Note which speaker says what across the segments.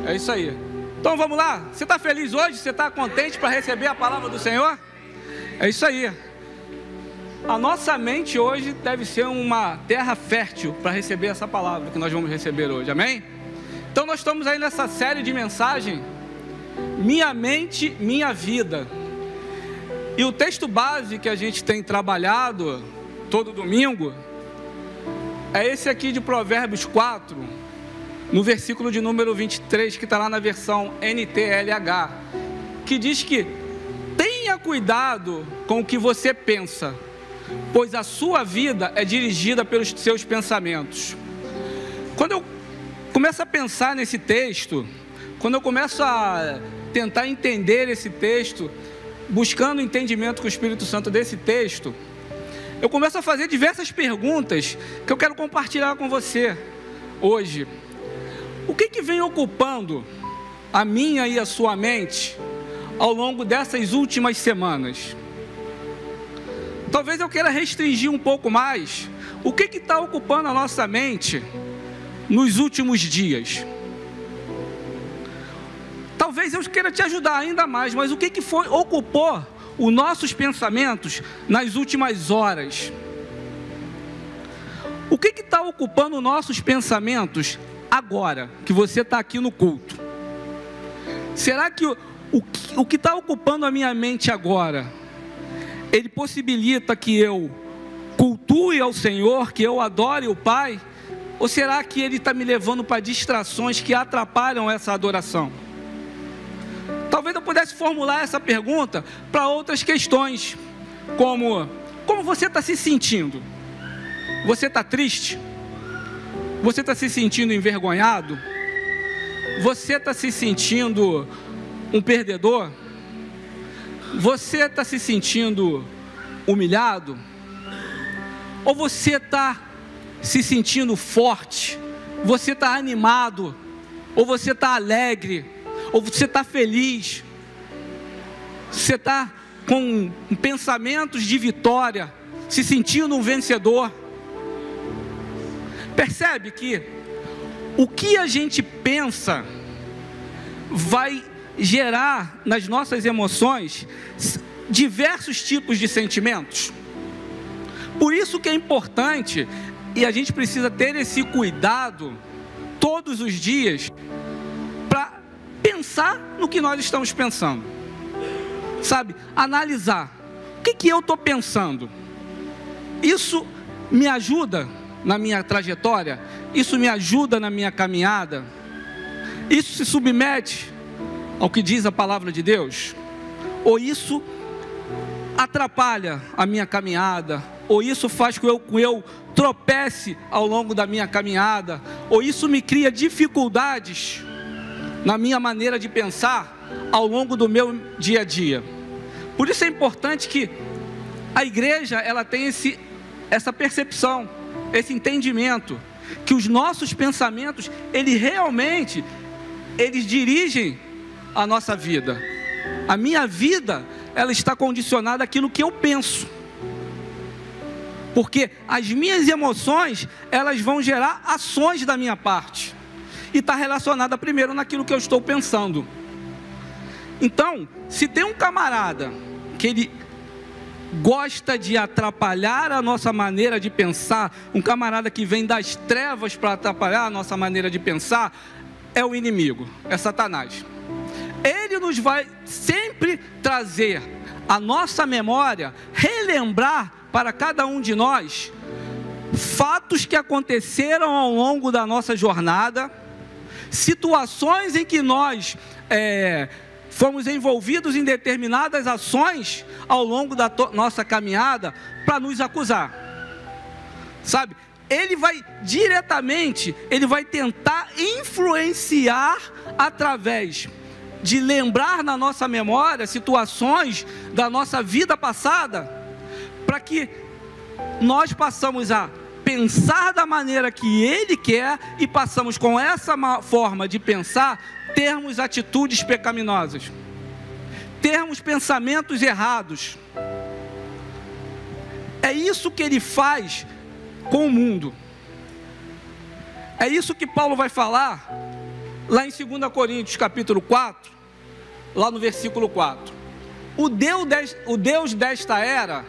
Speaker 1: É isso aí. Então vamos lá? Você está feliz hoje? Você está contente para receber a palavra do Senhor? É isso aí. A nossa mente hoje deve ser uma terra fértil para receber essa palavra que nós vamos receber hoje, amém? Então nós estamos aí nessa série de mensagem, Minha Mente, Minha Vida. E o texto base que a gente tem trabalhado todo domingo é esse aqui de Provérbios 4, no versículo de número 23, que está lá na versão NTLH, que diz que tenha cuidado com o que você pensa, pois a sua vida é dirigida pelos seus pensamentos. Quando eu começo a pensar nesse texto, quando eu começo a tentar entender esse texto, buscando o entendimento com o Espírito Santo desse texto, eu começo a fazer diversas perguntas que eu quero compartilhar com você hoje. O que vem ocupando a minha e a sua mente ao longo dessas últimas semanas? Talvez eu queira restringir um pouco mais. O que está ocupando a nossa mente nos últimos dias? Talvez eu queira te ajudar ainda mais, mas o que ocupou os nossos pensamentos nas últimas horas? O que está ocupando os nossos pensamentos agora, que você está aqui no culto? Será que o que está ocupando a minha mente agora, ele possibilita que eu cultue ao Senhor, que eu adore o Pai? Ou será que ele está me levando para distrações que atrapalham essa adoração? Talvez eu pudesse formular essa pergunta para outras questões, como você está se sentindo? Você está triste? Você está se sentindo envergonhado? Você está se sentindo um perdedor? Você está se sentindo humilhado? Ou você está se sentindo forte? Você está animado? Ou você está alegre? Ou você está feliz? Você está com pensamentos de vitória, se sentindo um vencedor? Percebe que o que a gente pensa vai gerar nas nossas emoções diversos tipos de sentimentos. Por isso que é importante, e a gente precisa ter esse cuidado todos os dias, para pensar no que nós estamos pensando, sabe? Analisar, o que eu estou pensando? Isso me ajuda na minha trajetória? Isso me ajuda na minha caminhada? Isso se submete ao que diz a palavra de Deus? Ou isso atrapalha a minha caminhada? Ou isso faz com que eu tropece ao longo da minha caminhada? Ou isso me cria dificuldades na minha maneira de pensar ao longo do meu dia a dia? Por isso é importante que a igreja ela tenha essa percepção, esse entendimento, que os nossos pensamentos, eles dirigem a nossa vida. A minha vida, ela está condicionada àquilo que eu penso, porque as minhas emoções, elas vão gerar ações da minha parte, e está relacionada primeiro naquilo que eu estou pensando. Então, se tem um camarada que ele gosta de atrapalhar a nossa maneira de pensar, um camarada que vem das trevas para atrapalhar a nossa maneira de pensar, é o inimigo, é Satanás. Ele nos vai sempre trazer a nossa memória, relembrar para cada um de nós fatos que aconteceram ao longo da nossa jornada, situações em que nós fomos envolvidos em determinadas ações ao longo da nossa caminhada, para nos acusar, sabe? Ele vai diretamente, ele vai tentar influenciar através de lembrar na nossa memória situações da nossa vida passada, para que nós passamos a pensar da maneira que ele quer, e passamos com essa forma de pensar, termos atitudes pecaminosas, termos pensamentos errados. É isso que ele faz com o mundo. É isso que Paulo vai falar Lá em 2 Coríntios capítulo 4, lá no versículo 4, o Deus desta era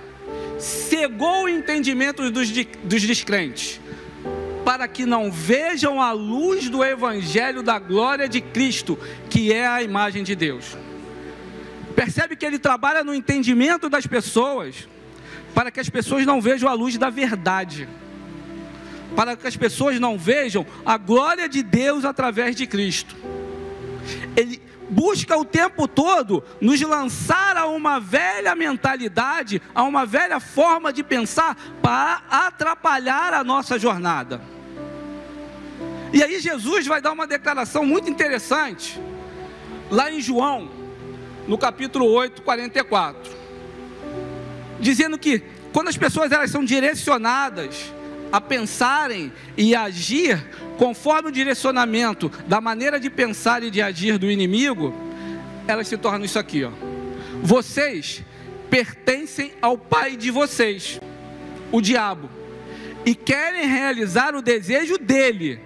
Speaker 1: cegou o entendimento dos descrentes, para que não vejam a luz do evangelho da glória de Cristo, que é a imagem de Deus. Percebe que ele trabalha no entendimento das pessoas, para que as pessoas não vejam a luz da verdade, para que as pessoas não vejam a glória de Deus através de Cristo. Ele busca o tempo todo nos lançar a uma velha mentalidade, a uma velha forma de pensar, para atrapalhar a nossa jornada. E aí Jesus vai dar uma declaração muito interessante, lá em João, no capítulo 8, 44, dizendo que quando as pessoas elas são direcionadas a pensarem e agir conforme o direcionamento da maneira de pensar e de agir do inimigo, elas se tornam isso aqui, ó: vocês pertencem ao pai de vocês, o diabo, e querem realizar o desejo dele.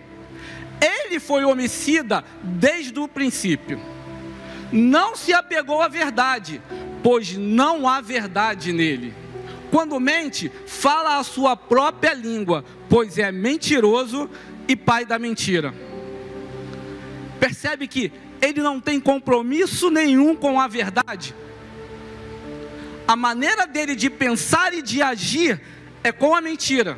Speaker 1: Ele foi homicida desde o princípio, não se apegou à verdade, pois não há verdade nele. Quando mente, fala a sua própria língua, pois é mentiroso e pai da mentira. Percebe que ele não tem compromisso nenhum com a verdade. A maneira dele de pensar e de agir é com a mentira.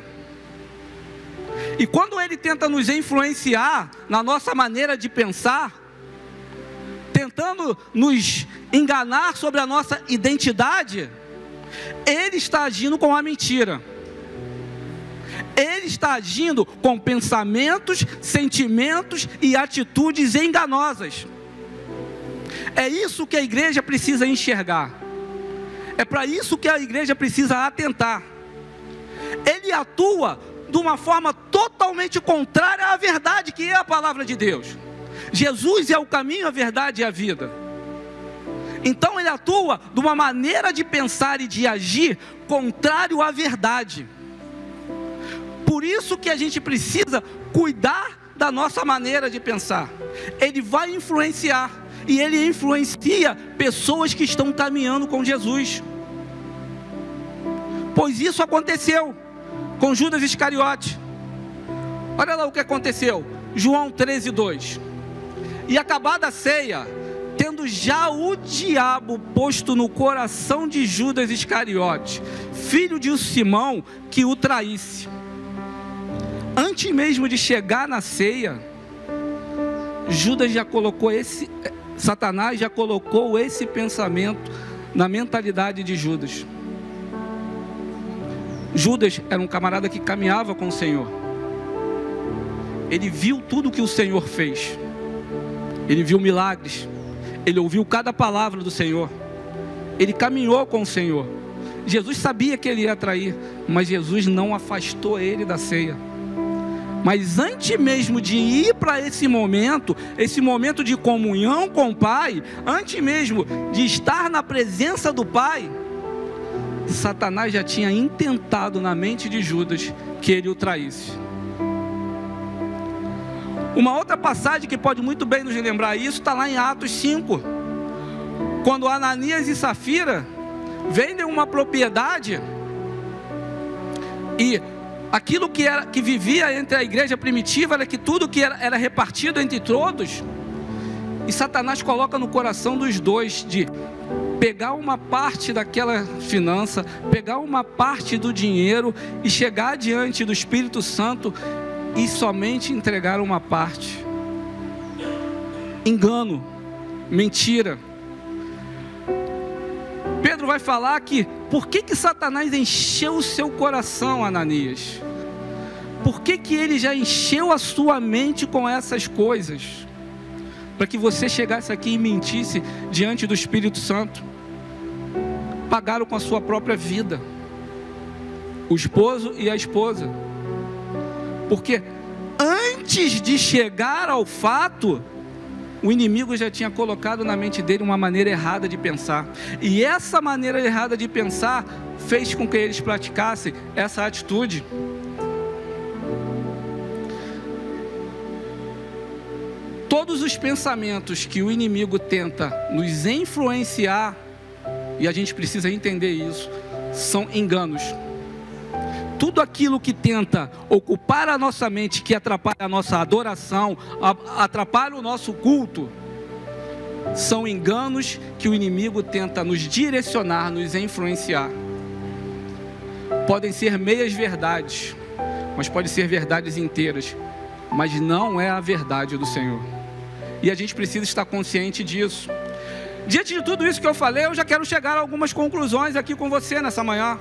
Speaker 1: E quando ele tenta nos influenciar na nossa maneira de pensar, tentando nos enganar sobre a nossa identidade, ele está agindo com a mentira. Ele está agindo com pensamentos, sentimentos e atitudes enganosas. É isso que a igreja precisa enxergar. É para isso que a igreja precisa atentar. Ele atua de uma forma totalmente contrária à verdade, que é a palavra de Deus. Jesus é o caminho, a verdade e a vida. Então ele atua de uma maneira de pensar e de agir contrário à verdade. Por isso que a gente precisa cuidar da nossa maneira de pensar. Ele vai influenciar, e ele influencia pessoas que estão caminhando com Jesus. Pois isso aconteceu com Judas Iscariote. Olha lá o que aconteceu. João 13:2. E acabada a ceia, tendo já o diabo posto no coração de Judas Iscariote, filho de Simão, que o traísse. Antes mesmo de chegar na ceia, Satanás já colocou esse pensamento na mentalidade de Judas. Judas era um camarada que caminhava com o Senhor. Ele viu tudo que o Senhor fez. Ele viu milagres. Ele ouviu cada palavra do Senhor. Ele caminhou com o Senhor. Jesus sabia que ele ia trair, mas Jesus não afastou ele da ceia. Mas antes mesmo de ir para esse momento de comunhão com o Pai, antes mesmo de estar na presença do Pai, Satanás já tinha intentado na mente de Judas que ele o traísse. Uma outra passagem que pode muito bem nos lembrar isso está lá em Atos 5, quando Ananias e Safira vendem uma propriedade, e aquilo que vivia entre a igreja primitiva era que tudo que era repartido entre todos, e Satanás coloca no coração dos dois de pegar uma parte daquela finança, pegar uma parte do dinheiro e chegar diante do Espírito Santo e somente entregar uma parte. Engano, mentira. Pedro vai falar que por que Satanás encheu o seu coração, Ananias? Por que ele já encheu a sua mente com essas coisas? Para que você chegasse aqui e mentisse diante do Espírito Santo. Pagaram com a sua própria vida, o esposo e a esposa, porque antes de chegar ao fato, o inimigo já tinha colocado na mente dele uma maneira errada de pensar, e essa maneira errada de pensar fez com que eles praticassem essa atitude. Todos os pensamentos que o inimigo tenta nos influenciar, e a gente precisa entender isso, são enganos. Tudo aquilo que tenta ocupar a nossa mente, que atrapalha a nossa adoração, atrapalha o nosso culto, são enganos que o inimigo tenta nos direcionar, nos influenciar. Podem ser meias verdades, mas podem ser verdades inteiras, mas não é a verdade do Senhor. E a gente precisa estar consciente disso. Diante de tudo isso que eu falei, eu já quero chegar a algumas conclusões aqui com você nessa manhã.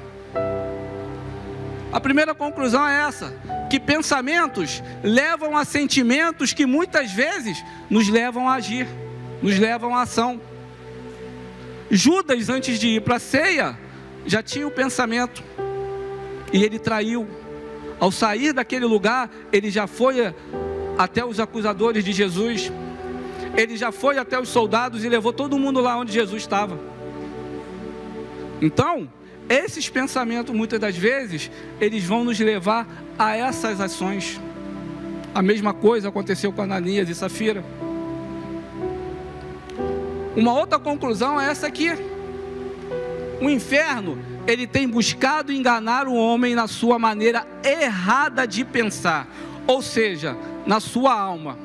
Speaker 1: A primeira conclusão é essa: que pensamentos levam a sentimentos que muitas vezes nos levam a agir, nos levam à ação. Judas, antes de ir para a ceia, já tinha o pensamento, e ele traiu. Ao sair daquele lugar, ele já foi até os acusadores de Jesus, ele já foi até os soldados e levou todo mundo lá onde Jesus estava. Então, esses pensamentos, muitas das vezes, eles vão nos levar a essas ações. A mesma coisa aconteceu com Ananias e Safira. Uma outra conclusão é essa aqui: o inferno, ele tem buscado enganar o homem na sua maneira errada de pensar, ou seja, na sua alma.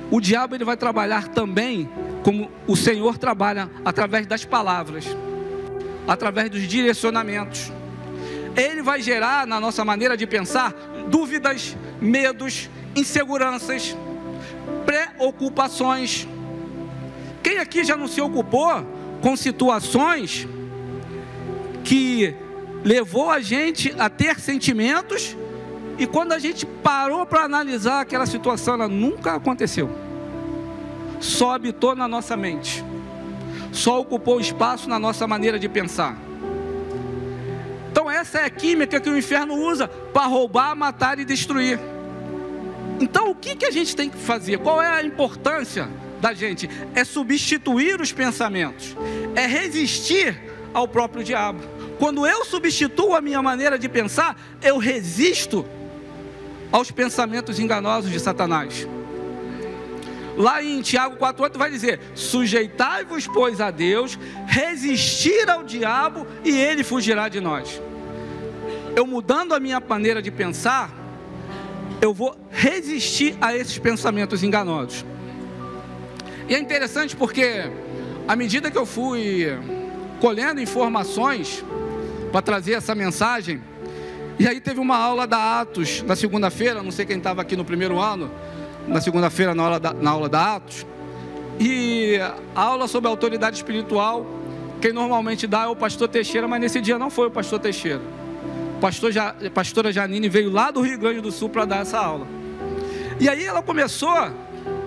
Speaker 1: O diabo, ele vai trabalhar também como o Senhor trabalha, através das palavras, através dos direcionamentos. Ele vai gerar na nossa maneira de pensar dúvidas, medos, inseguranças, preocupações. Quem aqui já não se ocupou com situações que levou a gente a ter sentimentos, e quando a gente parou para analisar aquela situação, ela nunca aconteceu, só habitou na nossa mente, só ocupou espaço na nossa maneira de pensar. Então essa é a química que o inferno usa para roubar, matar e destruir. Então o que a gente tem que fazer? Qual é a importância da gente? É substituir os pensamentos, é resistir ao próprio diabo. Quando eu substituo a minha maneira de pensar, eu resisto aos pensamentos enganosos de Satanás. Lá em Tiago 4,8 vai dizer: sujeitai-vos, pois, a Deus, resistir ao diabo e ele fugirá de nós. Eu mudando a minha maneira de pensar, eu vou resistir a esses pensamentos enganosos. E é interessante porque, à medida que eu fui colhendo informações para trazer essa mensagem, e aí teve uma aula da Atos na segunda-feira, não sei quem estava aqui no primeiro ano, na segunda-feira na aula da Atos, e a aula sobre a autoridade espiritual, quem normalmente dá é o pastor Teixeira, mas nesse dia não foi o pastor Teixeira. A pastora Janine veio lá do Rio Grande do Sul para dar essa aula. E aí ela começou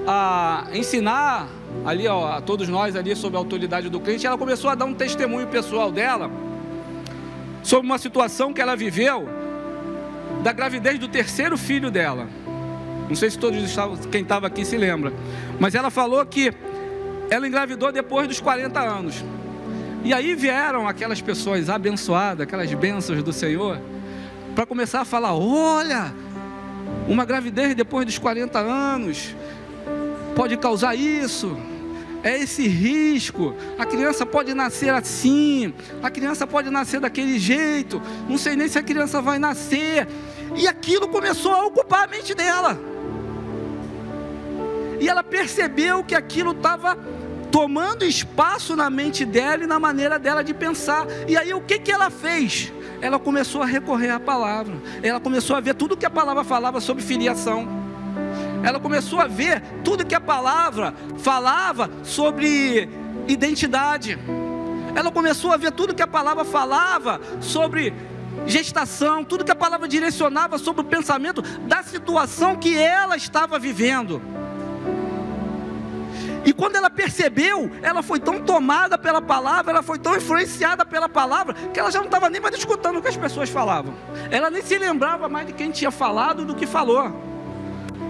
Speaker 1: a ensinar ali, ó, a todos nós ali sobre a autoridade do crente. Ela começou a dar um testemunho pessoal dela sobre uma situação que ela viveu da gravidez do terceiro filho dela. Não sei se quem estava aqui se lembra, mas ela falou que ela engravidou depois dos 40 anos. E aí vieram aquelas pessoas abençoadas, aquelas bênçãos do Senhor, para começar a falar: olha, uma gravidez depois dos 40 anos pode causar isso, é esse risco, a criança pode nascer assim, a criança pode nascer daquele jeito, não sei nem se a criança vai nascer. E aquilo começou a ocupar a mente dela, e ela percebeu que aquilo estava tomando espaço na mente dela e na maneira dela de pensar. E aí o que ela fez? Ela começou a recorrer à palavra, ela começou a ver tudo que a palavra falava sobre filiação, ela começou a ver tudo que a palavra falava sobre identidade, ela começou a ver tudo que a palavra falava sobre gestação, tudo que a palavra direcionava sobre o pensamento da situação que ela estava vivendo. E quando ela percebeu, ela foi tão tomada pela palavra, ela foi tão influenciada pela palavra, que ela já não estava nem mais escutando o que as pessoas falavam. Ela nem se lembrava mais de quem tinha falado do que falou.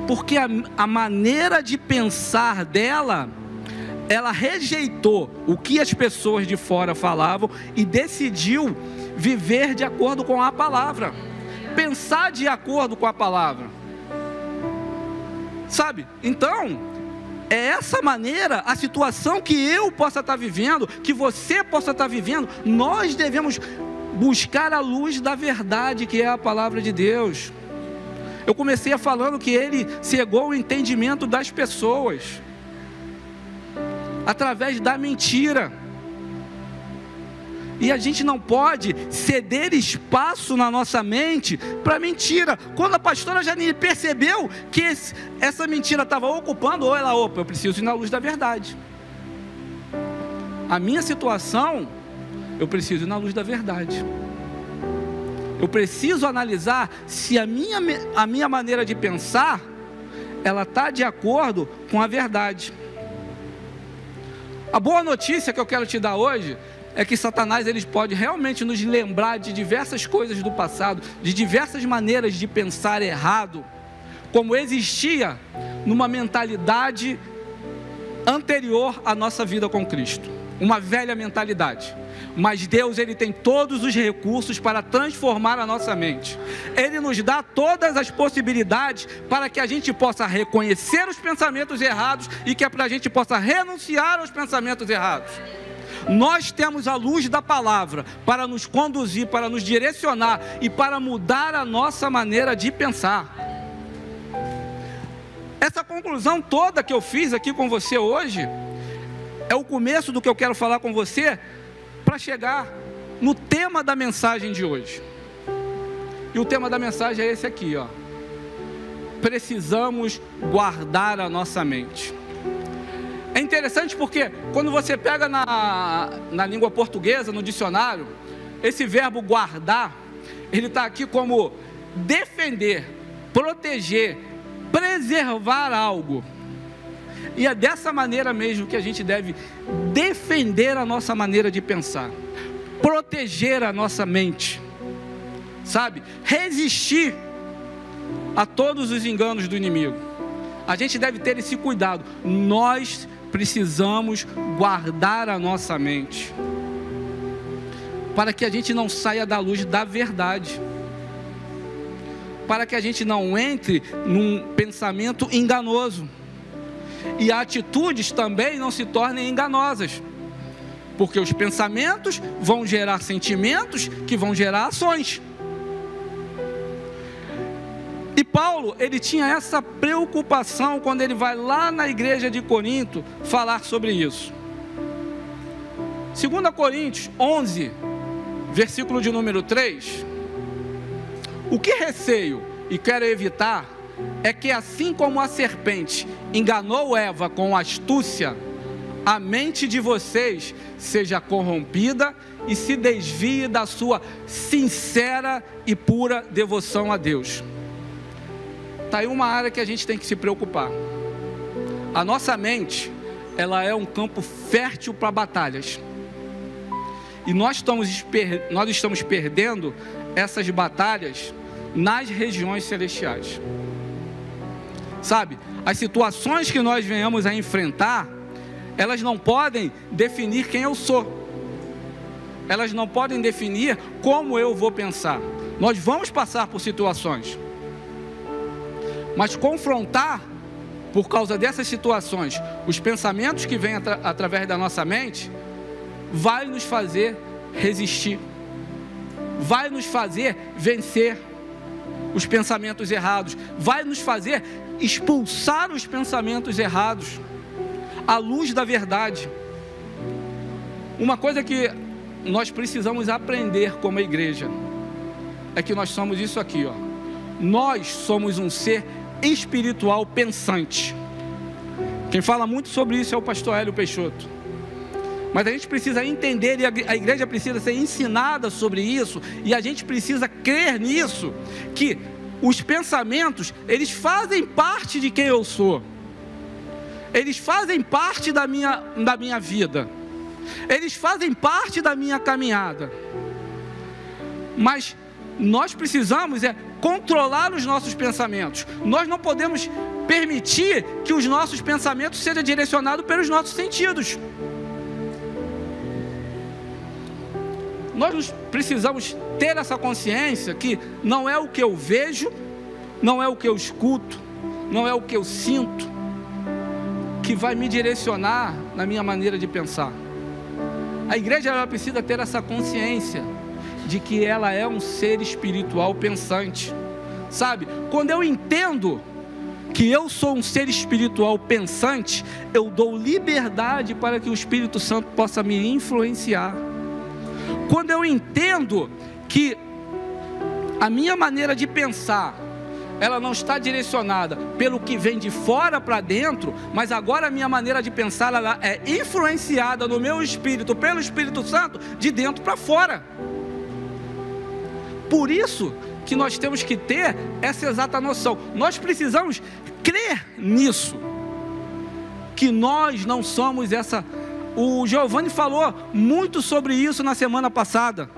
Speaker 1: Porque a maneira de pensar dela, ela rejeitou o que as pessoas de fora falavam e decidiu viver de acordo com a palavra, pensar de acordo com a palavra. Sabe? Então, é essa maneira, a situação que eu possa estar vivendo, que você possa estar vivendo, nós devemos buscar a luz da verdade, que é a palavra de Deus. Eu comecei falando que ele cegou o entendimento das pessoas através da mentira. E a gente não pode ceder espaço na nossa mente para mentira. Quando a pastora Janine percebeu que essa mentira estava ocupando, eu preciso ir na luz da verdade. A minha situação, eu preciso ir na luz da verdade. Eu preciso analisar se a minha maneira de pensar, ela está de acordo com a verdade. A boa notícia que eu quero te dar hoje é que Satanás ele pode realmente nos lembrar de diversas coisas do passado, de diversas maneiras de pensar errado, como existia numa mentalidade anterior à nossa vida com Cristo, uma velha mentalidade. Mas Deus ele tem todos os recursos para transformar a nossa mente. Ele nos dá todas as possibilidades para que a gente possa reconhecer os pensamentos errados e que a gente possa renunciar aos pensamentos errados. Nós temos a luz da palavra para nos conduzir, para nos direcionar e para mudar a nossa maneira de pensar. Essa conclusão toda que eu fiz aqui com você hoje é o começo do que eu quero falar com você para chegar no tema da mensagem de hoje. E o tema da mensagem é esse aqui, ó. Precisamos guardar a nossa mente. É interessante porque quando você pega na língua portuguesa, no dicionário, esse verbo guardar, ele está aqui como defender, proteger, preservar algo. E é dessa maneira mesmo que a gente deve defender a nossa maneira de pensar, proteger a nossa mente, sabe? Resistir a todos os enganos do inimigo. A gente deve ter esse cuidado. Nós precisamos guardar a nossa mente, para que a gente não saia da luz da verdade, para que a gente não entre num pensamento enganoso, e atitudes também não se tornem enganosas, porque os pensamentos vão gerar sentimentos que vão gerar ações. E Paulo, ele tinha essa preocupação quando ele vai lá na igreja de Corinto falar sobre isso. 2 Coríntios 11, versículo de número 3. O que receio e quero evitar é que assim como a serpente enganou Eva com astúcia, a mente de vocês seja corrompida e se desvie da sua sincera e pura devoção a Deus. Está aí uma área que a gente tem que se preocupar. A nossa mente, ela é um campo fértil para batalhas. E nós estamos perdendo essas batalhas nas regiões celestiais. Sabe, as situações que nós venhamos a enfrentar, elas não podem definir quem eu sou. Elas não podem definir como eu vou pensar. Nós vamos passar por situações. Mas confrontar, por causa dessas situações, os pensamentos que vêm através da nossa mente, vai nos fazer resistir, vai nos fazer vencer os pensamentos errados, vai nos fazer expulsar os pensamentos errados, à luz da verdade. Uma coisa que nós precisamos aprender como igreja, é que nós somos isso aqui, ó. Nós somos um ser espiritual pensante. Quem fala muito sobre isso é o pastor Hélio Peixoto. Mas a gente precisa entender, e a igreja precisa ser ensinada sobre isso, e a gente precisa crer nisso, que os pensamentos, eles fazem parte de quem eu sou, eles fazem parte da minha vida, eles fazem parte da minha caminhada, mas nós precisamos controlar os nossos pensamentos. Nós não podemos permitir que os nossos pensamentos sejam direcionados pelos nossos sentidos. Nós precisamos ter essa consciência que não é o que eu vejo, não é o que eu escuto, não é o que eu sinto que vai me direcionar na minha maneira de pensar. A igreja, ela precisa ter essa consciência de que ela é um ser espiritual pensante. Sabe, quando eu entendo que eu sou um ser espiritual pensante, eu dou liberdade para que o Espírito Santo possa me influenciar. Quando eu entendo que a minha maneira de pensar, ela não está direcionada pelo que vem de fora para dentro, mas agora a minha maneira de pensar, ela é influenciada no meu espírito, pelo Espírito Santo, de dentro para fora. Por isso que nós temos que ter essa exata noção. Nós precisamos crer nisso, que nós não somos essa. O Giovanni falou muito sobre isso na semana passada.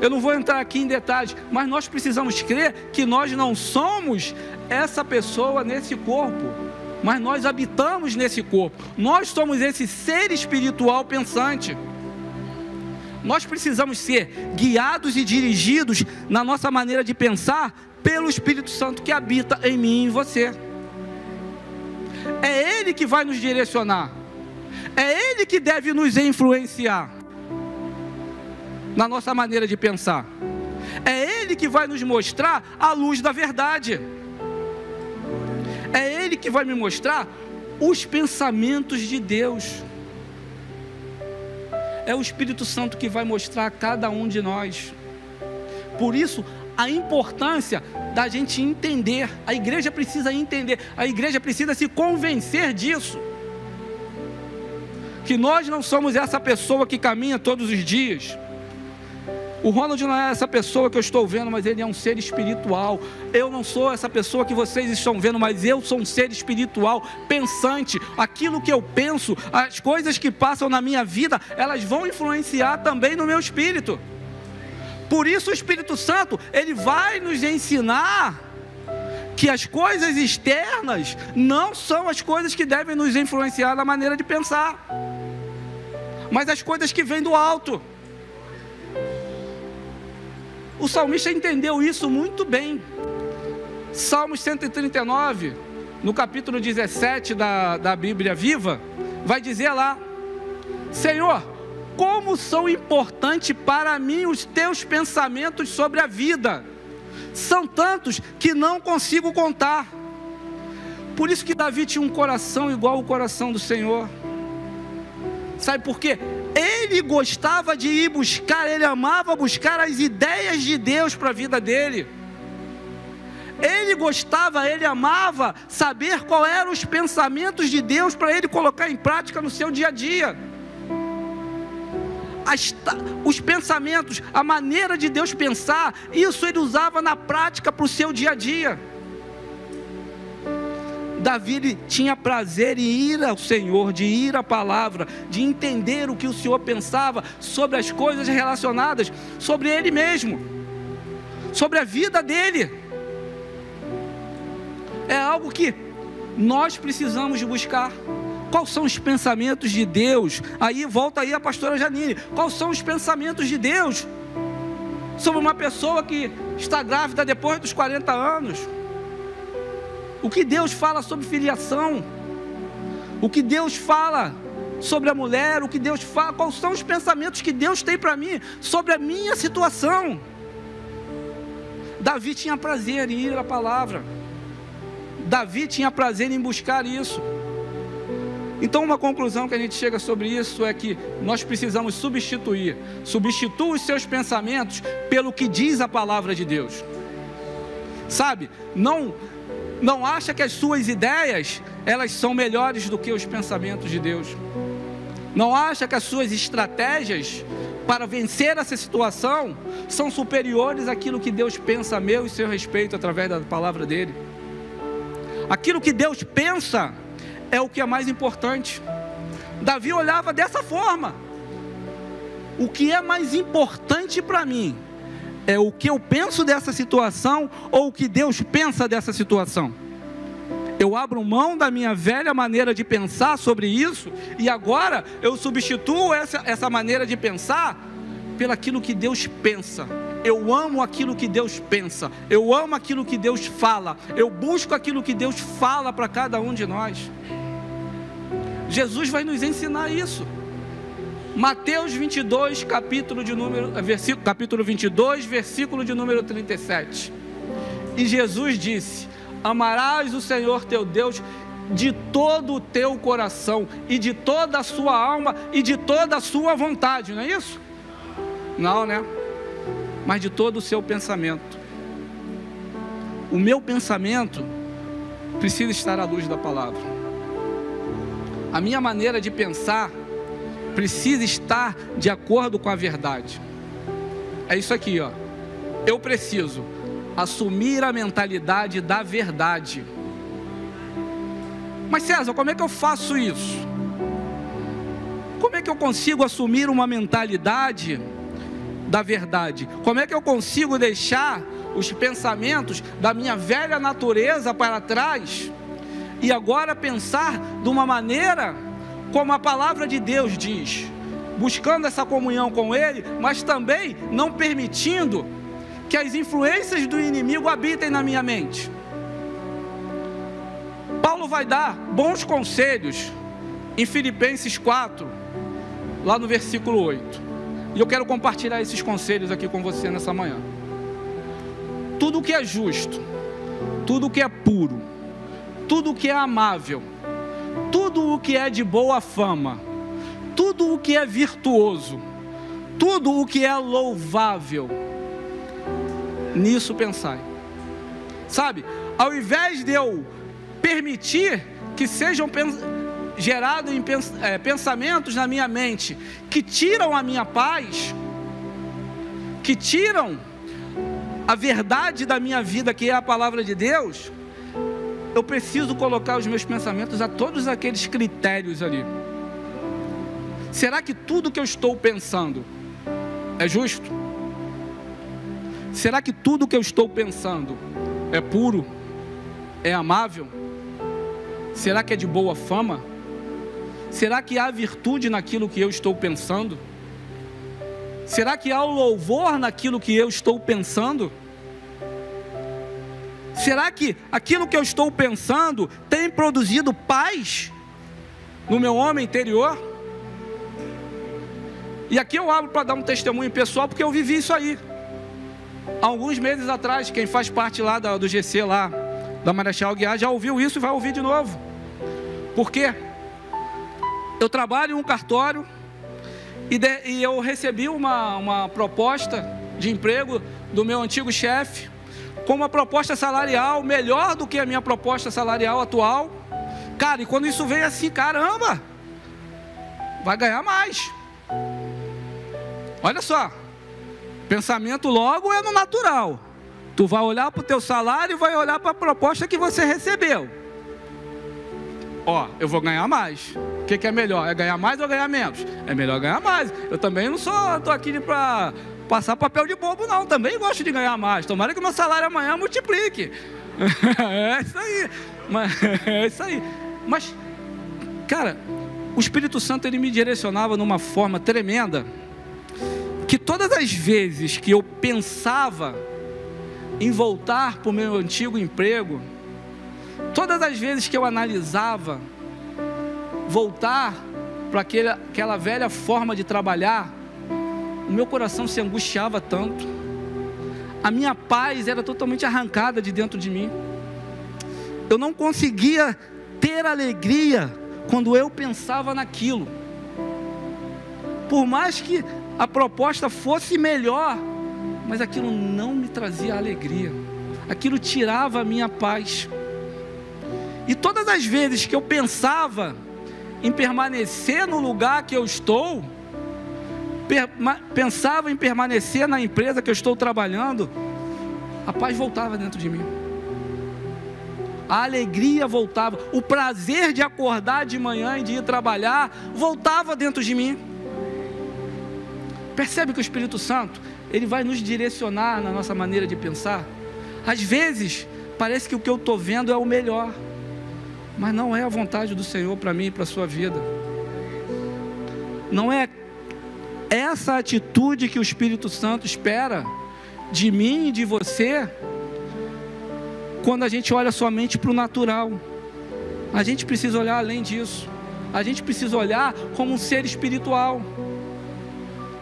Speaker 1: Eu não vou entrar aqui em detalhes, mas nós precisamos crer que nós não somos essa pessoa nesse corpo, mas nós habitamos nesse corpo. Nós somos esse ser espiritual pensante. Nós precisamos ser guiados e dirigidos na nossa maneira de pensar pelo Espírito Santo que habita em mim e em você. É Ele que vai nos direcionar. É Ele que deve nos influenciar na nossa maneira de pensar. É Ele que vai nos mostrar a luz da verdade. É Ele que vai me mostrar os pensamentos de Deus. É o Espírito Santo que vai mostrar a cada um de nós. Por isso, a importância da gente entender. A igreja precisa entender. A igreja precisa se convencer disso. Que nós não somos essa pessoa que caminha todos os dias. O Ronald não é essa pessoa que eu estou vendo, mas ele é um ser espiritual. Eu não sou essa pessoa que vocês estão vendo, mas eu sou um ser espiritual, pensante. Aquilo que eu penso, as coisas que passam na minha vida, elas vão influenciar também no meu espírito. Por isso o Espírito Santo, ele vai nos ensinar que as coisas externas não são as coisas que devem nos influenciar na maneira de pensar, mas as coisas que vêm do alto. O salmista entendeu isso muito bem. Salmos 139, no capítulo 17 da Bíblia Viva, vai dizer lá: Senhor, como são importantes para mim os teus pensamentos sobre a vida. São tantos que não consigo contar. Por isso que Davi tinha um coração igual ao coração do Senhor. Sabe por quê? Ele gostava de ir buscar, ele amava buscar as ideias de Deus para a vida dele. Ele gostava, ele amava saber qual eram os pensamentos de Deus para ele colocar em prática no seu dia a dia. Os pensamentos, a maneira de Deus pensar, isso ele usava na prática para o seu dia a dia. Davi tinha prazer em ir ao Senhor, de ir à palavra, de entender o que o Senhor pensava sobre as coisas relacionadas, sobre ele mesmo, sobre a vida dele. É algo que nós precisamos buscar. Quais são os pensamentos de Deus? Aí volta aí a pastora Janine. Quais são os pensamentos de Deus sobre uma pessoa que está grávida depois dos 40 anos? O que Deus fala sobre filiação? O que Deus fala sobre a mulher? O que Deus fala? Quais são os pensamentos que Deus tem para mim sobre a minha situação? Davi tinha prazer em ir à palavra. Davi tinha prazer em buscar isso. Então uma conclusão que a gente chega sobre isso é que nós precisamos substituir os seus pensamentos pelo que diz a palavra de Deus. Sabe, não acha que as suas ideias, elas são melhores do que os pensamentos de Deus. Não acha que as suas estratégias para vencer essa situação são superiores àquilo que Deus pensa a meu e seu respeito através da palavra dele. Aquilo que Deus pensa é o que é mais importante. Davi olhava dessa forma. O que é mais importante para mim é o que eu penso dessa situação ou o que Deus pensa dessa situação. Eu abro mão da minha velha maneira de pensar sobre isso e agora eu substituo essa maneira de pensar pelaquilo que Deus pensa eu amo aquilo que Deus pensa, eu amo aquilo que Deus fala, eu busco aquilo que Deus fala para cada um de nós. Jesus vai nos ensinar isso. Mateus 22, capítulo 22, versículo de número 37. E Jesus disse: amarás o Senhor teu Deus de todo o teu coração, e de toda a sua alma, e de toda a sua vontade. Não é isso? Não, né? Mas de todo o seu pensamento. O meu pensamento precisa estar à luz da palavra. A minha maneira de pensar precisa estar de acordo com a verdade. É isso aqui, ó. Eu preciso assumir a mentalidade da verdade. Mas César, como é que eu faço isso? Como é que eu consigo assumir uma mentalidade da verdade? Como é que eu consigo deixar os pensamentos da minha velha natureza para trás e agora pensar de uma maneira como a palavra de Deus diz, buscando essa comunhão com Ele, mas também não permitindo que as influências do inimigo habitem na minha mente? Paulo vai dar bons conselhos em Filipenses 4, lá no versículo 8. E eu quero compartilhar esses conselhos aqui com você nessa manhã. Tudo o que é justo, tudo o que é puro, tudo o que é amável, tudo o que é de boa fama, tudo o que é virtuoso, tudo o que é louvável, nisso pensai. Sabe, ao invés de eu permitir que sejam gerados pensamentos na minha mente que tiram a minha paz, que tiram a verdade da minha vida, que é a palavra de Deus, eu preciso colocar os meus pensamentos a todos aqueles critérios ali. Será que tudo que eu estou pensando é justo? Será que tudo que eu estou pensando é puro? É amável? Será que é de boa fama? Será que há virtude naquilo que eu estou pensando? Será que há o louvor naquilo que eu estou pensando? Será que aquilo que eu estou pensando tem produzido paz no meu homem interior? E aqui eu abro para dar um testemunho pessoal, porque eu vivi isso aí. Há alguns meses atrás, quem faz parte lá do GC lá, da Marechal Guiar, já ouviu isso e vai ouvir de novo. Por quê? Eu trabalho em um cartório e eu recebi uma proposta de emprego do meu antigo chefe, com uma proposta salarial melhor do que a minha proposta salarial atual. Cara, e quando isso veio assim, caramba, vai ganhar mais. Olha só, pensamento logo é no natural. Tu vai olhar para o teu salário e vai olhar para a proposta que você recebeu. Ó, eu vou ganhar mais. O que é melhor? É ganhar mais ou ganhar menos? É melhor ganhar mais. Eu também não estou aqui para passar papel de bobo, não. Também gosto de ganhar mais. Tomara que o meu salário amanhã multiplique. É isso aí. É isso aí. Mas, cara, o Espírito Santo, ele me direcionava numa forma tremenda, que todas as vezes que eu pensava em voltar para o meu antigo emprego, todas as vezes que eu analisava voltar para aquela velha forma de trabalhar, o meu coração se angustiava tanto, a minha paz era totalmente arrancada de dentro de mim. Eu não conseguia ter alegria quando eu pensava naquilo. Por mais que a proposta fosse melhor, mas aquilo não me trazia alegria, aquilo tirava a minha paz. E todas as vezes que eu pensava em permanecer no lugar que eu estou, pensava em permanecer na empresa que eu estou trabalhando, a paz voltava dentro de mim, a alegria voltava, o prazer de acordar de manhã e de ir trabalhar voltava dentro de mim. Percebe que o Espírito Santo, ele vai nos direcionar na nossa maneira de pensar. Às vezes parece que o que eu estou vendo é o melhor, mas não é a vontade do Senhor para mim e para a sua vida. Não é essa atitude que o Espírito Santo espera de mim e de você quando a gente olha somente para o natural. A gente precisa olhar além disso. A gente precisa olhar como um ser espiritual.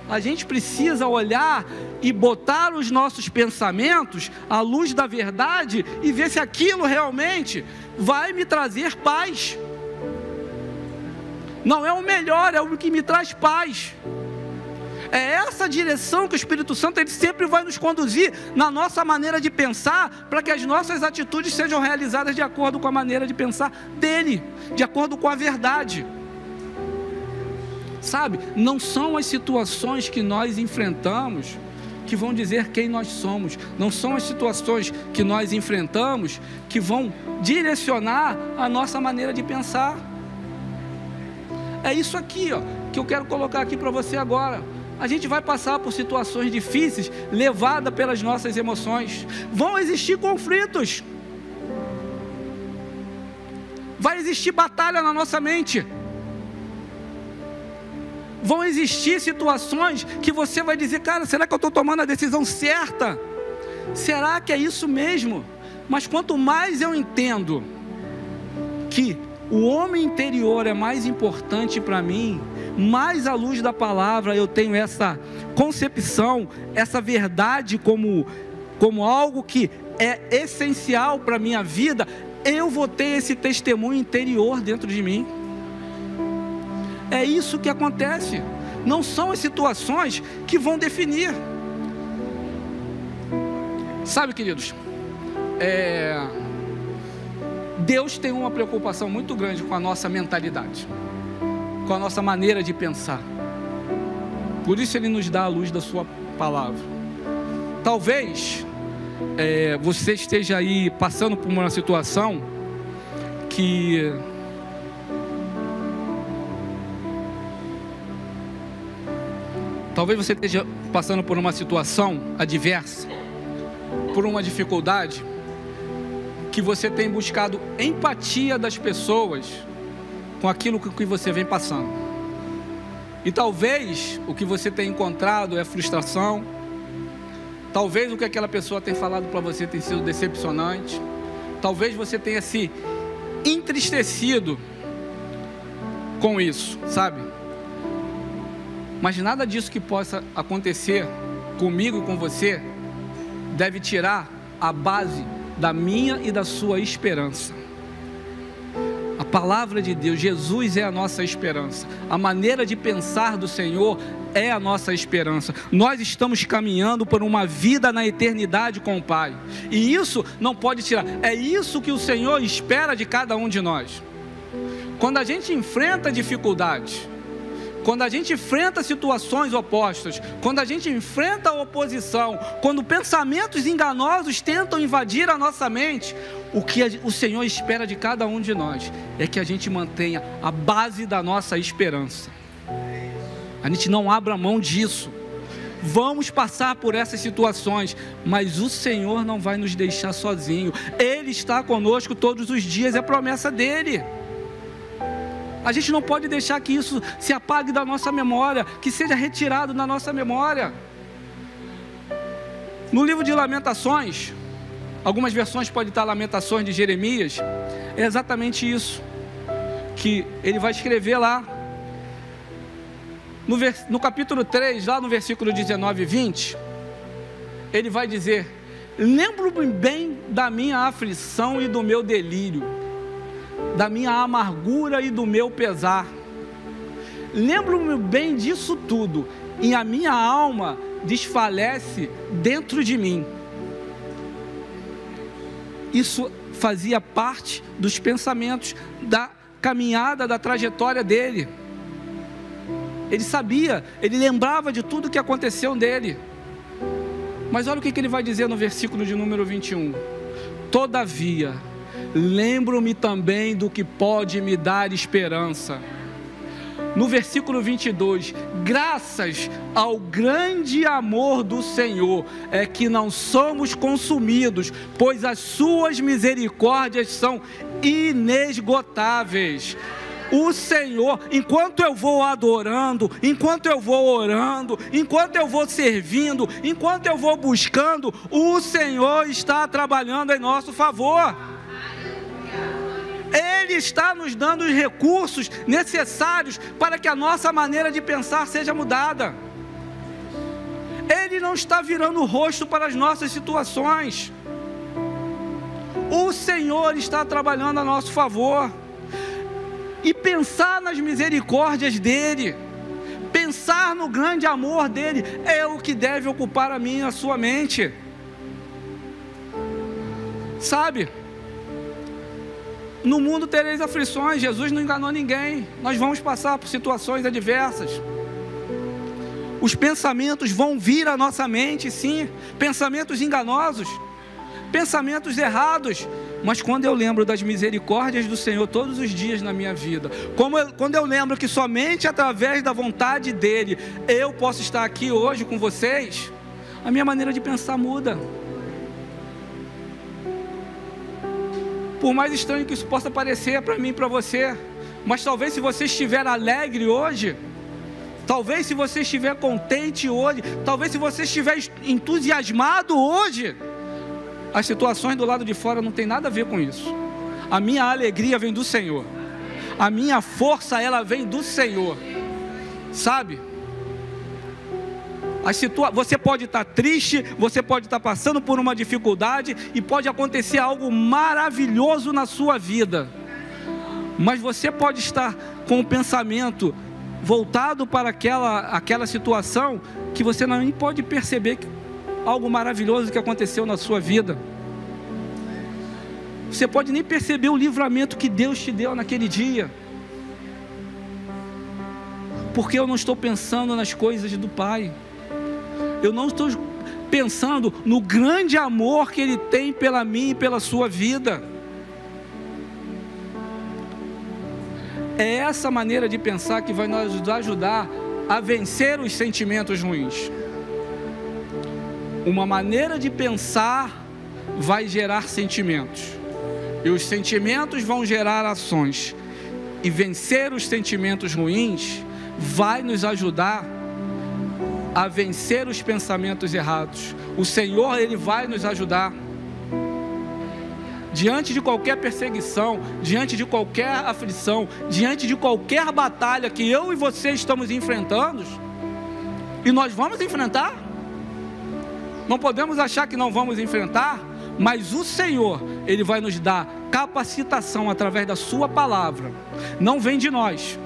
Speaker 1: A gente precisa olhar e botar os nossos pensamentos à luz da verdade e ver se aquilo realmente vai me trazer paz. Não é o melhor, é o que me traz paz. É essa direção que o Espírito Santo ele sempre vai nos conduzir na nossa maneira de pensar, para que as nossas atitudes sejam realizadas de acordo com a maneira de pensar dele, de acordo com a verdade. Sabe, não são as situações que nós enfrentamos que vão dizer quem nós somos. Não são as situações que nós enfrentamos que vão direcionar a nossa maneira de pensar. É isso aqui, ó, que eu quero colocar aqui para você agora. A gente vai passar por situações difíceis, levada pelas nossas emoções. Vão existir conflitos. Vai existir batalha na nossa mente. Vão existir situações que você vai dizer, cara, será que eu estou tomando a decisão certa? Será que é isso mesmo? Mas quanto mais eu entendo que o homem interior é mais importante para mim, mais à luz da palavra eu tenho essa concepção, essa verdade como algo que é essencial para a minha vida, eu vou ter esse testemunho interior dentro de mim. É isso que acontece. Não são as situações que vão definir. Sabe, queridos, Deus tem uma preocupação muito grande com a nossa mentalidade, com a nossa maneira de pensar. Por isso Ele nos dá a luz da sua palavra. Talvez você esteja aí passando por uma situação que talvez você esteja passando por uma situação adversa, por uma dificuldade, que você tem buscado empatia das pessoas com aquilo que você vem passando. E talvez o que você tem encontrado é frustração. Talvez o que aquela pessoa tem falado para você tenha sido decepcionante. Talvez você tenha se entristecido com isso, sabe? Mas nada disso que possa acontecer comigo e com você deve tirar a base da minha e da sua esperança. A palavra de Deus, Jesus é a nossa esperança. A maneira de pensar do Senhor é a nossa esperança. Nós estamos caminhando por uma vida na eternidade com o Pai. E isso não pode tirar. É isso que o Senhor espera de cada um de nós. Quando a gente enfrenta dificuldades, quando a gente enfrenta situações opostas, quando a gente enfrenta a oposição, quando pensamentos enganosos tentam invadir a nossa mente, o que o Senhor espera de cada um de nós é que a gente mantenha a base da nossa esperança. A gente não abra mão disso. Vamos passar por essas situações, mas o Senhor não vai nos deixar sozinho. Ele está conosco todos os dias, é promessa dele. A gente não pode deixar que isso se apague da nossa memória, que seja retirado da nossa memória. No livro de Lamentações, algumas versões podem estar Lamentações de Jeremias, é exatamente isso que ele vai escrever lá. No capítulo 3, lá no versículo 19 e 20, ele vai dizer: lembro-me bem da minha aflição e do meu delírio, da minha amargura e do meu pesar. Lembro-me bem disso tudo, e a minha alma desfalece dentro de mim. Isso fazia parte dos pensamentos, da caminhada, da trajetória dele. Ele sabia, ele lembrava de tudo que aconteceu dele. Mas olha o que ele vai dizer no versículo de número 21. Todavia, lembro-me também do que pode me dar esperança. No versículo 22, graças ao grande amor do Senhor, é que não somos consumidos, pois as suas misericórdias são inesgotáveis. O Senhor, enquanto eu vou adorando, enquanto eu vou orando, enquanto eu vou servindo, enquanto eu vou buscando, o Senhor está trabalhando em nosso favor. Ele está nos dando os recursos necessários para que a nossa maneira de pensar seja mudada. Ele não está virando o rosto para as nossas situações. O Senhor está trabalhando a nosso favor. E pensar nas misericórdias dEle, pensar no grande amor dEle, é o que deve ocupar a minha e a sua mente. Sabe, no mundo tereis aflições. Jesus não enganou ninguém. Nós vamos passar por situações adversas. Os pensamentos vão vir à nossa mente, sim, pensamentos enganosos, pensamentos errados. Mas quando eu lembro das misericórdias do Senhor todos os dias na minha vida, quando eu lembro que somente através da vontade dEle eu posso estar aqui hoje com vocês, a minha maneira de pensar muda. Por mais estranho que isso possa parecer para mim e para você, mas talvez se você estiver alegre hoje, talvez se você estiver contente hoje, talvez se você estiver entusiasmado hoje, as situações do lado de fora não tem nada a ver com isso. A minha alegria vem do Senhor. A minha força, ela vem do Senhor. Sabe? Você pode estar triste, você pode estar passando por uma dificuldade e pode acontecer algo maravilhoso na sua vida. Mas você pode estar com o pensamento voltado para aquela situação que você não pode perceber algo maravilhoso que aconteceu na sua vida. Você pode nem perceber o livramento que Deus te deu naquele dia, porque eu não estou pensando nas coisas do Pai, eu não estou pensando no grande amor que Ele tem pela mim e pela sua vida. É essa maneira de pensar que vai nos ajudar a vencer os sentimentos ruins. Uma maneira de pensar vai gerar sentimentos, e os sentimentos vão gerar ações, e vencer os sentimentos ruins vai nos ajudar a vencer os pensamentos errados. O Senhor, Ele vai nos ajudar. Diante de qualquer perseguição, diante de qualquer aflição, diante de qualquer batalha que eu e você estamos enfrentando, e nós vamos enfrentar, não podemos achar que não vamos enfrentar, mas o Senhor, Ele vai nos dar capacitação através da sua palavra, não vem de nós.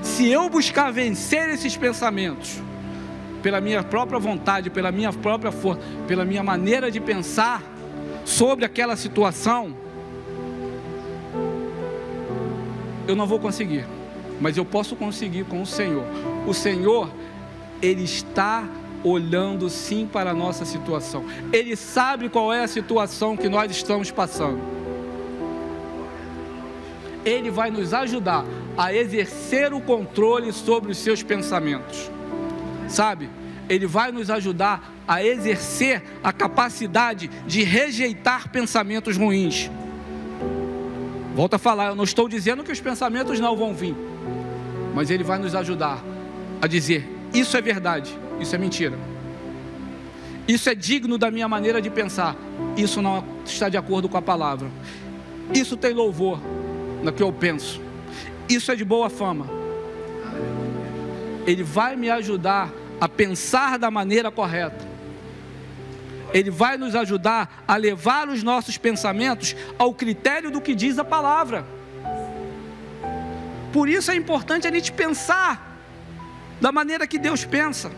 Speaker 1: Se eu buscar vencer esses pensamentos, pela minha própria vontade, pela minha própria força, pela minha maneira de pensar sobre aquela situação, eu não vou conseguir, mas eu posso conseguir com o Senhor. O Senhor, Ele está olhando sim para a nossa situação. Ele sabe qual é a situação que nós estamos passando. Ele vai nos ajudar a exercer o controle sobre os seus pensamentos. Sabe? Ele vai nos ajudar a exercer a capacidade de rejeitar pensamentos ruins. Volto a falar, eu não estou dizendo que os pensamentos não vão vir, mas Ele vai nos ajudar a dizer: isso é verdade, isso é mentira, isso é digno da minha maneira de pensar, isso não está de acordo com a palavra, isso tem louvor no que eu penso, isso é de boa fama. Ele vai me ajudar a pensar da maneira correta. Ele vai nos ajudar a levar os nossos pensamentos ao critério do que diz a palavra. Por isso é importante a gente pensar da maneira que Deus pensa,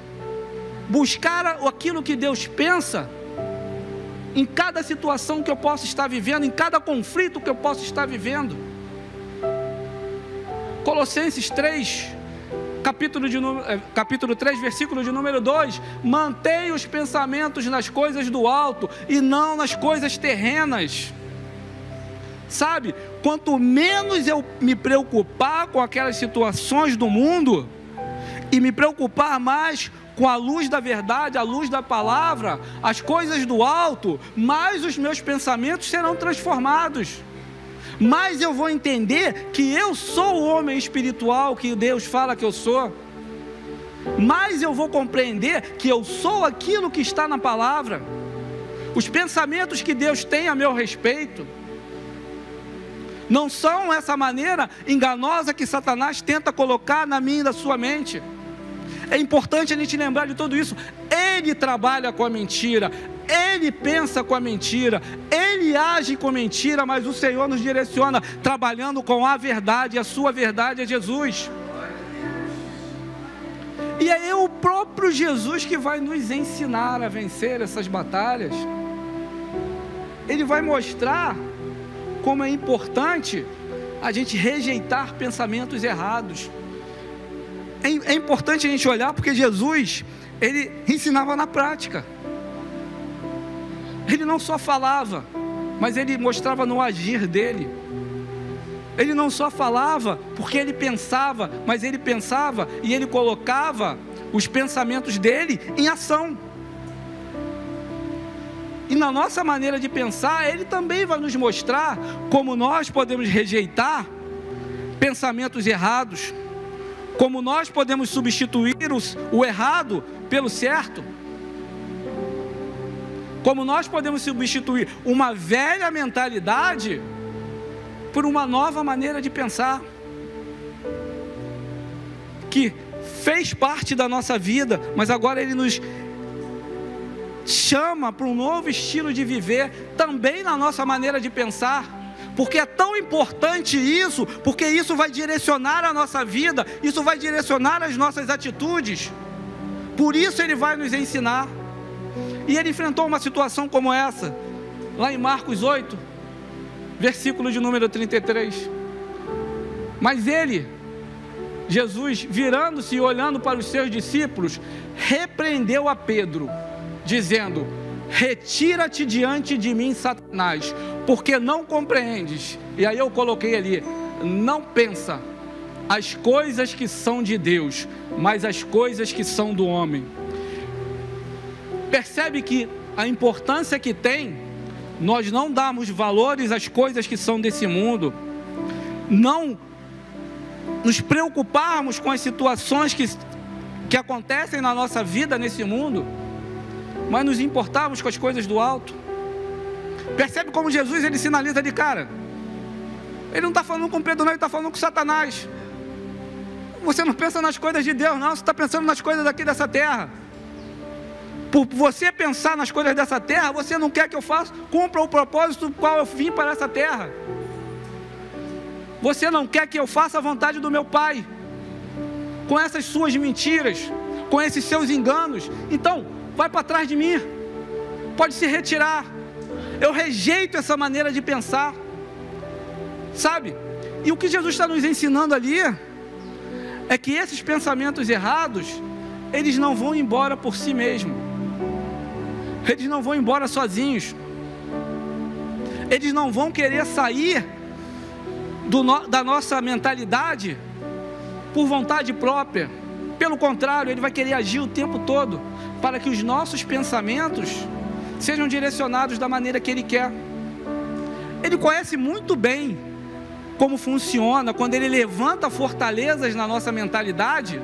Speaker 1: buscar aquilo que Deus pensa em cada situação que eu possa estar vivendo, em cada conflito que eu possa estar vivendo. Colossenses 3, capítulo 3, versículo de número 2: mantenha os pensamentos nas coisas do alto e não nas coisas terrenas. Sabe, quanto menos eu me preocupar com aquelas situações do mundo e me preocupar mais com a luz da verdade, a luz da palavra, as coisas do alto, mais os meus pensamentos serão transformados, mais eu vou entender que eu sou o homem espiritual que Deus fala que eu sou, mais eu vou compreender que eu sou aquilo que está na palavra, os pensamentos que Deus tem a meu respeito, não são essa maneira enganosa que Satanás tenta colocar na minha e na sua mente. É importante a gente lembrar de tudo isso. Ele trabalha com a mentira, ele pensa com a mentira, ele age com mentira, mas o Senhor nos direciona, trabalhando com a verdade, e a sua verdade é Jesus. E é o próprio Jesus que vai nos ensinar a vencer essas batalhas. Ele vai mostrar como é importante a gente rejeitar pensamentos errados. É importante a gente olhar, porque Jesus, ele ensinava na prática. Ele não só falava, mas ele mostrava no agir dele. Ele não só falava porque ele pensava, mas ele pensava e ele colocava os pensamentos dele em ação. E na nossa maneira de pensar, ele também vai nos mostrar como nós podemos rejeitar pensamentos errados, como nós podemos substituir o errado pelo certo, como nós podemos substituir uma velha mentalidade por uma nova maneira de pensar, que fez parte da nossa vida, mas agora ele nos chama para um novo estilo de viver, também na nossa maneira de pensar, porque é tão importante isso, porque isso vai direcionar a nossa vida, isso vai direcionar as nossas atitudes, por isso ele vai nos ensinar. E ele enfrentou uma situação como essa, lá em Marcos 8, versículo de número 33, mas ele, Jesus, virando-se e olhando para os seus discípulos, repreendeu a Pedro, dizendo: retira-te diante de mim, Satanás, porque não compreendes, e aí eu coloquei ali, não pensa as coisas que são de Deus, mas as coisas que são do homem. Percebe que a importância que tem nós não darmos valores às coisas que são desse mundo, não nos preocuparmos com as situações que acontecem na nossa vida nesse mundo, mas nos importarmos com as coisas do alto. Percebe como Jesus, ele sinaliza de cara, ele não está falando com Pedro não, ele está falando com Satanás. Você não pensa nas coisas de Deus não, você está pensando nas coisas daqui dessa terra. Por você pensar nas coisas dessa terra, você não quer que eu cumpra o propósito do qual eu vim para essa terra. Você não quer que eu faça a vontade do meu Pai, com essas suas mentiras, com esses seus enganos. Então, vai para trás de mim, pode se retirar. Eu rejeito essa maneira de pensar, sabe? E o que Jesus está nos ensinando ali é que esses pensamentos errados, eles não vão embora por si mesmos, eles não vão embora sozinhos, eles não vão querer sair da nossa mentalidade por vontade própria. Pelo contrário, ele vai querer agir o tempo todo para que os nossos pensamentos sejam direcionados da maneira que ele quer. Ele conhece muito bem como funciona quando ele levanta fortalezas na nossa mentalidade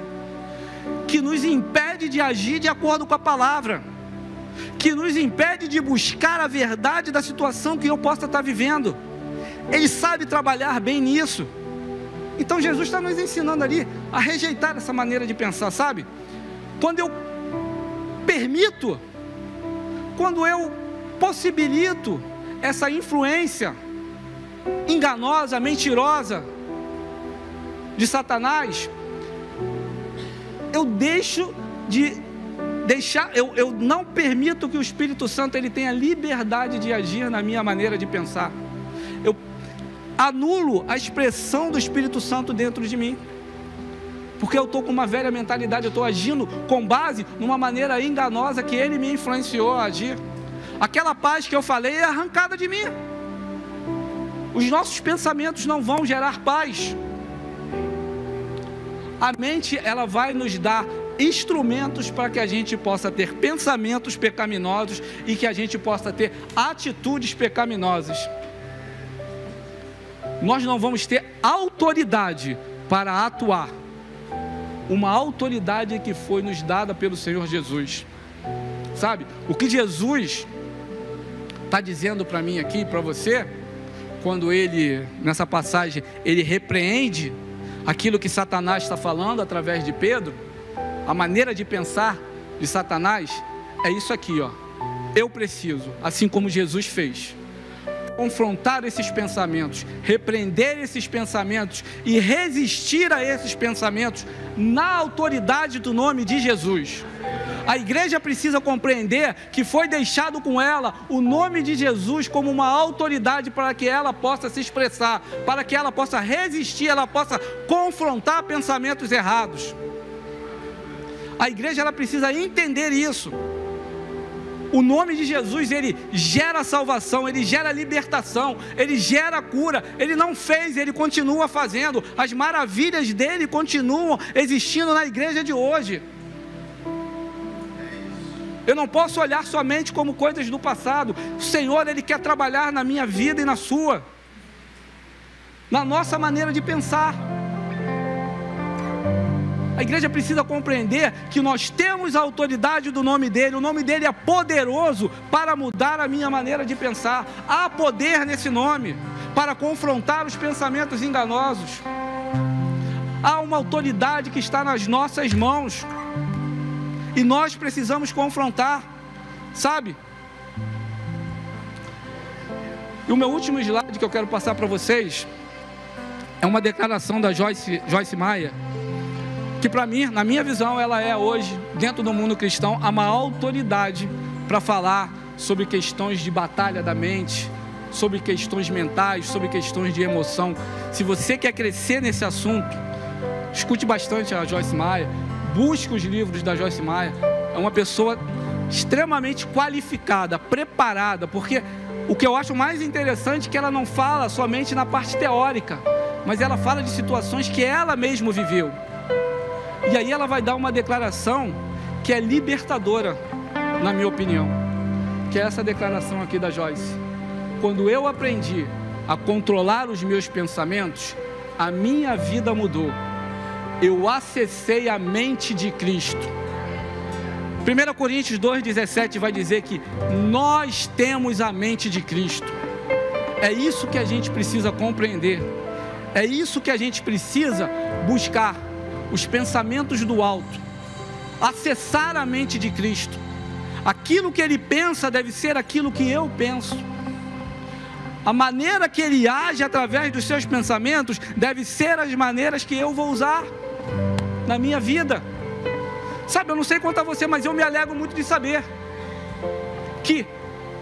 Speaker 1: que nos impede de agir de acordo com a palavra, que nos impede de buscar a verdade da situação que eu possa estar vivendo. Ele sabe trabalhar bem nisso. Então Jesus está nos ensinando ali a rejeitar essa maneira de pensar, sabe? Quando eu permito, quando eu possibilito essa influência enganosa, mentirosa de Satanás, eu eu não permito que o Espírito Santo ele tenha liberdade de agir na minha maneira de pensar. Eu anulo a expressão do Espírito Santo dentro de mim, porque eu estou com uma velha mentalidade, eu estou agindo com base numa maneira enganosa que ele me influenciou a agir. Aquela paz que eu falei é arrancada de mim. Os nossos pensamentos não vão gerar paz. A mente, ela vai nos dar instrumentos para que a gente possa ter pensamentos pecaminosos e que a gente possa ter atitudes pecaminosas. nós não vamos ter autoridade para atuar. Uma autoridade que foi nos dada pelo Senhor Jesus. Sabe, o que Jesus está dizendo para mim aqui, para você, quando ele, nessa passagem, ele repreende aquilo que Satanás está falando através de Pedro, a maneira de pensar de Satanás, é isso aqui, ó. Eu preciso, assim como Jesus fez, confrontar esses pensamentos, repreender esses pensamentos e resistir a esses pensamentos na autoridade do nome de Jesus. A igreja precisa compreender que foi deixado com ela o nome de Jesus como uma autoridade para que ela possa se expressar, para que ela possa resistir, ela possa confrontar pensamentos errados. A igreja ela precisa entender isso. O nome de Jesus, ele gera salvação, ele gera libertação, ele gera cura. Ele não fez, ele continua fazendo. As maravilhas dele continuam existindo na igreja de hoje. Eu não posso olhar somente como coisas do passado. O Senhor, ele quer trabalhar na minha vida e na sua, na nossa maneira de pensar. A igreja precisa compreender que nós temos a autoridade do nome dele. O nome dele é poderoso para mudar a minha maneira de pensar. Há poder nesse nome para confrontar os pensamentos enganosos. Há uma autoridade que está nas nossas mãos e nós precisamos confrontar, sabe? E o meu último slide que eu quero passar para vocês é uma declaração da Joyce Meyer, que para mim, na minha visão, ela é hoje, dentro do mundo cristão, a maior autoridade para falar sobre questões de batalha da mente, sobre questões mentais, sobre questões de emoção. Se você quer crescer nesse assunto, escute bastante a Joyce Meyer, busque os livros da Joyce Meyer. É uma pessoa extremamente qualificada, preparada, porque o que eu acho mais interessante é que ela não fala somente na parte teórica, mas ela fala de situações que ela mesma viveu. E aí ela vai dar uma declaração que é libertadora, na minha opinião, que é essa declaração aqui da Joyce. Quando eu aprendi a controlar os meus pensamentos, a minha vida mudou. Eu acessei a mente de Cristo. 1 Coríntios 2,17 vai dizer que nós temos a mente de Cristo. É isso que a gente precisa compreender. É isso que a gente precisa buscar. Os pensamentos do alto, acessar a mente de Cristo. Aquilo que ele pensa deve ser aquilo que eu penso. A maneira que ele age através dos seus pensamentos deve ser as maneiras que eu vou usar na minha vida. Sabe, eu não sei quanto a você, mas eu me alegro muito de saber que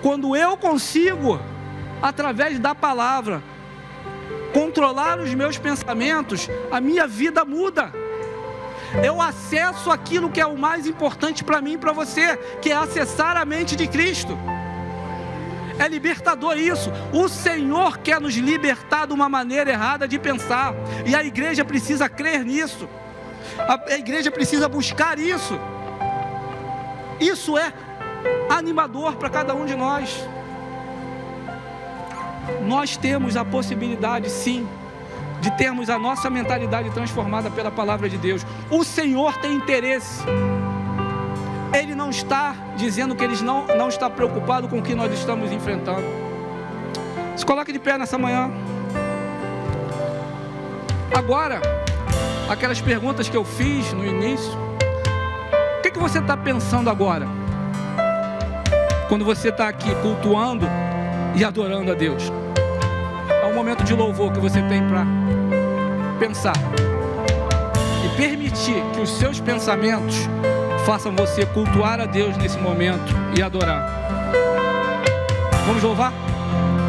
Speaker 1: quando eu consigo, através da palavra, controlar os meus pensamentos, a minha vida muda. Eu acesso aquilo que é o mais importante para mim e para você, que é acessar a mente de Cristo. É libertador isso. O Senhor quer nos libertar de uma maneira errada de pensar, e a igreja precisa crer nisso. A igreja precisa buscar isso. Isso é animador para cada um de nós. Nós temos a possibilidade, sim, de termos a nossa mentalidade transformada pela palavra de Deus. O Senhor tem interesse. Ele não está dizendo que Ele não está preocupado com o que nós estamos enfrentando. Se coloque de pé nessa manhã. Agora, aquelas perguntas que eu fiz no início, o que você está pensando agora? Quando você está aqui cultuando e adorando a Deus. É um momento de louvor que você tem para pensar e permitir que os seus pensamentos façam você cultuar a Deus nesse momento e adorar. Vamos louvar?